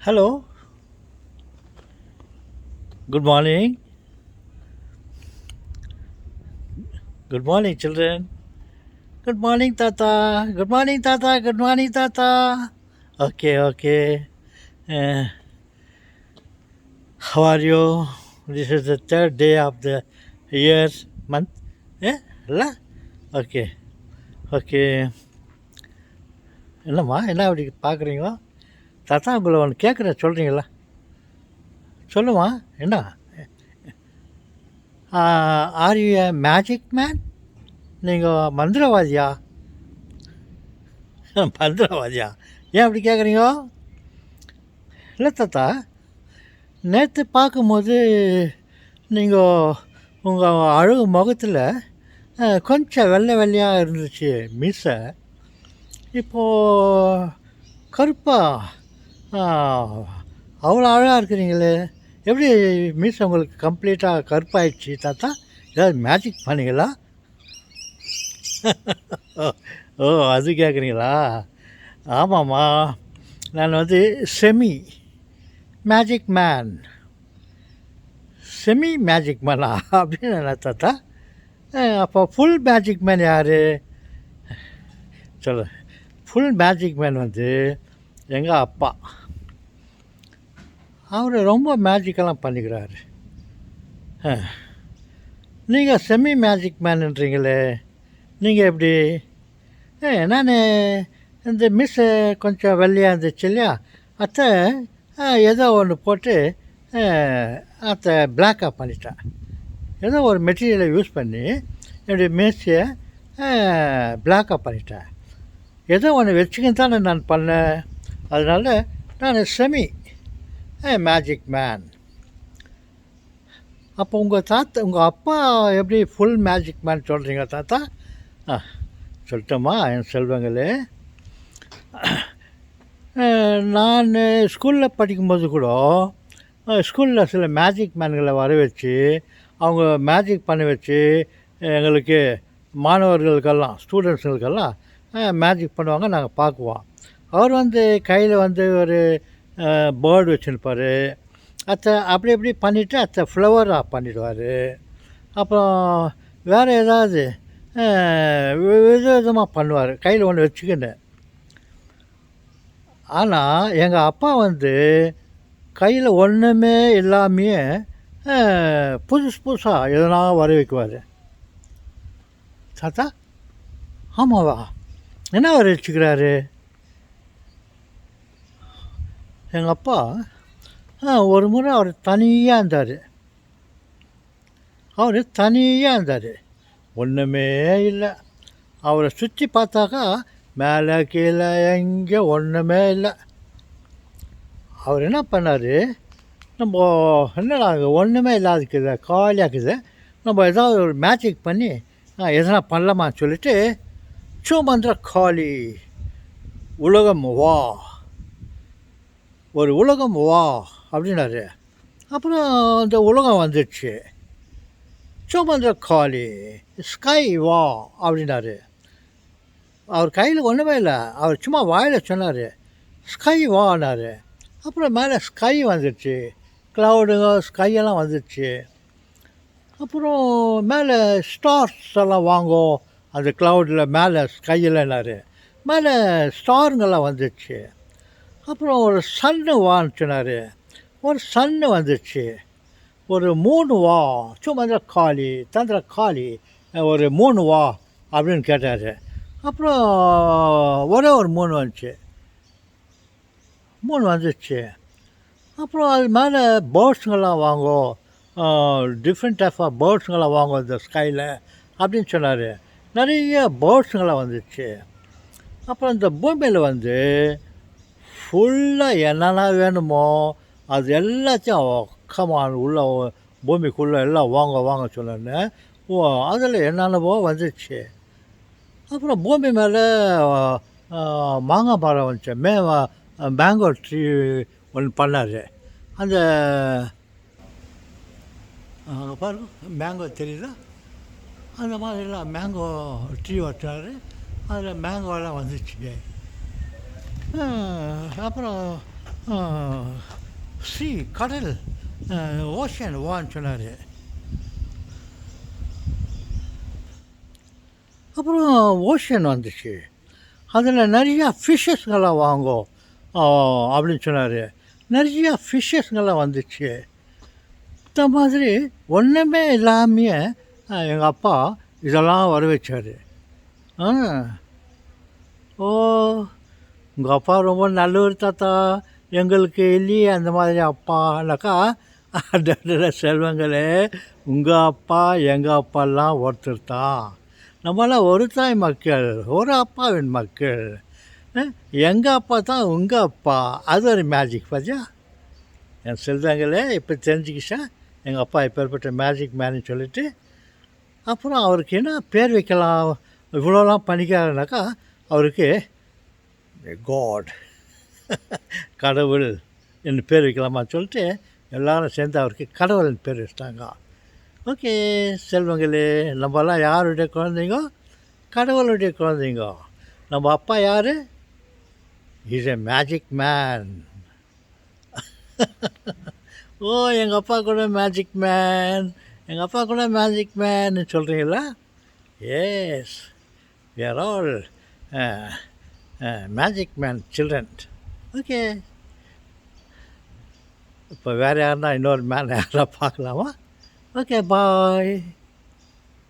Hello, good morning. Good morning, children. Good morning, Tata. Good morning, Tata. Good morning, Tata. Okay, okay. Uh, how are you? This is the third day of the year, month. Yeah? La? Okay, okay. என்னம்மா என்ன அப்படி பார்க்குறீங்க? தாத்தா உங்களை ஒன்று கேட்குறேன் சொல்கிறீங்களா? சொல்லுமா என்ன? Are you A magic man? நீங்கள் மந்திரவாதியா? மந்திரவாதியா? ஏன் அப்படி கேட்குறீங்க? இல்லை தாத்தா, நேற்று பார்க்கும்போது நீங்கள் உங்கள் அழகு முகத்தில் கொஞ்சம் வெள்ளை வெள்ளையாக இருந்துச்சு மீசை. இப்போது கருப்பாக அவ்வளோ அழகாக இருக்கிறீங்களே, எப்படி மீசை உங்களுக்கு கம்ப்ளீட்டாக கருப்பாயிடுச்சு தாத்தா? ஏதாவது மேஜிக் பண்ணீங்களா? ஓ, அது கேட்குறீங்களா? ஆமாம்மா, நான் வந்து semi magic man. Semi magic மேனா அப்படின்னு என்ன தாத்தா? அப்போ ஃபுல் மேஜிக் மேன் யார்? சொல்லு. ஃபுல் மேஜிக் மேன் வந்து எங்கள் அப்பா. அவர் ரொம்ப மேஜிக்கெல்லாம் பண்ணிக்கிறாரு. நீங்கள் செமி மேஜிக் மேனுன்றீங்களே, நீங்கள் எப்படி? நான் இந்த மிஸ்ஸு கொஞ்சம் வெள்ளையாக இருந்துச்சு இல்லையா, அத்தை ஏதோ ஒன்று போட்டு அத்தை பிளாக்காக பண்ணிட்டேன். ஏதோ ஒரு மெட்டீரியலை யூஸ் பண்ணி என்னுடைய மீசையை பிளாக்காக பண்ணிட்டேன். ஏதோ ஒன்று வச்சுக்கின்னு தானே நான் பண்ணேன். அதனால் நான் செமி மேஜிக் மேன். அப்போ உங்கள் அப்பா எப்படி ஃபுல் மேஜிக் மேன் சொல்கிறீங்க தாத்தா? சொல்லட்டுமா என் செல்வங்களே? நான் ஸ்கூலில் படிக்கும்போது கூட ஸ்கூலில் சில மேஜிக் மேன்களை வர வச்சு அவங்க மேஜிக் பண்ண வச்சு எங்களுக்கு மாணவர்களுக்கெல்லாம் ஸ்டூடெண்ட்ஸுங்களுக்கெல்லாம் மேஜிக் பண்ணுவாங்க, நாங்கள் பார்க்குவோம். அவர் வந்து கையில் வந்து ஒரு பேர்டு வச்சுருப்பார். அத்தை அப்படி இப்படி பண்ணிவிட்டு அத்தை ஃப்ளவராக பண்ணிவிடுவார். அப்புறம் வேறு ஏதாவது விதவிதமாக பண்ணுவார் கையில் ஒன்று வச்சுக்கின்னு. ஆனால் எங்கள் அப்பா வந்து கையில் ஒன்றுமே இல்லாமையே புதுசு புதுசாக எதனா வர வைக்குவார். தாத்தா ஆமாவா? என்ன வர வச்சுக்கிறாரு எங்கள் அப்பா? ஒரு முறை அவர் தனியாக இருந்தார். ஒன்றுமே இல்லை. அவரை சுற்றி பார்த்தாக்கா மேலே கீழே எங்கே ஒன்றுமே இல்லை. அவர் என்ன பண்ணார், நம்ம என்னடா ஒன்றுமே இல்லாதுக்குது, காலியாக இருக்குது, நம்ம ஏதாவது ஒரு மேஜிக் பண்ணி எதனா பண்ணலாமான்னு சொல்லிட்டு சுமந்திர காளி உலகம் வா, ஒரு உலகம் வா அப்படின்னாரு. அப்புறம் அந்த உலகம் வந்துடுச்சு. சுமந்திர காளி ஸ்கை வா அப்படின்னாரு. அவர் கையில் ஒன்றுமே இல்லை, அவர் சும்மா வாயில் சொன்னார் ஸ்கை வான்னார். அப்புறம் மேலே ஸ்கை வந்துடுச்சு, க்ளவுடுங்க ஸ்கையெல்லாம் வந்துடுச்சு. அப்புறம் மேலே ஸ்டார்ஸ் எல்லாம் வாங்கோ அந்த க்ளவுடில் மேலே ஸ்கையில்னாரு. மேலே ஸ்டாருங்கெல்லாம் வந்துடுச்சு. அப்புறம் ஒரு சன்னு வான்னு சொன்னார், ஒரு சன்னு வந்துடுச்சு. ஒரு 3 வா சுமந்திர காளி தந்திர காளி ஒரு 3 வா அப்படின்னு கேட்டார். அப்புறம் ஒரே ஒரு 3 வந்துச்சு, 3 வந்துடுச்சு. அப்புறம் அது மேலே பேர்ட்ஸுங்கெல்லாம் வாங்கோ, டிஃப்ரெண்ட் டைப் ஆஃப் பேர்ட்ஸுங்கெல்லாம் வாங்கும் இந்த ஸ்கையில் அப்படின்னு சொன்னார். நிறைய பேர்ட்ஸுங்கெல்லாம் வந்துடுச்சு. அப்புறம் இந்த பூமியில் வந்து ஃபுல்லாக என்னென்ன வேணுமோ அது எல்லாத்தையும் கமான் உள்ள பூமிக்குள்ளே எல்லாம் வாங்க சொன்னேன். அதில் என்னென்னவோ வந்துடுச்சு. அப்புறம் பூமி மேலே மாங்காய் மரம் வந்துச்சு, மேங்கோ ட்ரீ ஒன்று பண்ணார். அந்த பாருங்க மேங்கோ தெரியுதா, அந்த மாதிரிலாம் மேங்கோ ட்ரீ வச்சார். அதில் மேங்கோலாம் வந்துச்சு. அப்புறம் சி கடல் ஓஷன் வான்னு சொன்னார். அப்புறம் ஓஷன் வந்துச்சு. அதில் நிறையா ஃபிஷ்ஷஸ்ங்கெல்லாம் வாங்கோ அப்படின்னு சொன்னார். நிறையா ஃபிஷ்ஷஸ்ங்கெல்லாம் வந்துச்சு. இந்த மாதிரி ஒன்றுமே இல்லாமையே எங்கள் அப்பா இதெல்லாம் வர வச்சார். ஆ ஓ உங்கள் அப்பா ரொம்ப நல்லவர் தாத்தா, எங்களுக்கு இல்லையே அந்த மாதிரி அப்பானாக்கா, அட செல்வங்களே, உங்கள் அப்பா எங்கள் அப்பாலாம் ஒருத்தர் தான். நம்மளாம் ஒரு தாய் மக்கள், ஒரு அப்பாவின் மக்கள். எங்கள் அப்பா தான் உங்கள் அப்பா. அது ஒரு மேஜிக் பார்த்தியா என் செல்வங்களே. இப்போ தெரிஞ்சுக்கிச்சா எங்கள் அப்பா எப்பேற்பட்ட மேஜிக் மேன்னு சொல்லிட்டு. அப்புறம் அவருக்கு என்ன பேர் வைக்கலாம், இவ்வளோலாம் பண்ணிக்கிறாருனாக்கா, அவருக்கு காட் கடவுள் என்று பேர் வைக்கலாமான்னு சொல்லிட்டு எல்லோரும் சேர்ந்து அவருக்கு கடவுள்னு பேர் வச்சிட்டாங்க. ஓகே செல்வங்களே, நம்மலாம் யாருடைய குழந்தைங்க? கடவுளுடைய குழந்தைங்க. நம்ம அப்பா யார்? Is a magic man. ஓ எங்கள் அப்பா கூட மேஜிக் மேன், எங்கள் அப்பா கூட மேஜிக் மேன்னு சொல்கிறீங்களா? Yes, we are all magic man children. Okay, இப்போ வேறு யாருன்னா இன்னொரு மேன் யாரா பார்க்கலாமா? ஓகே, பாய்.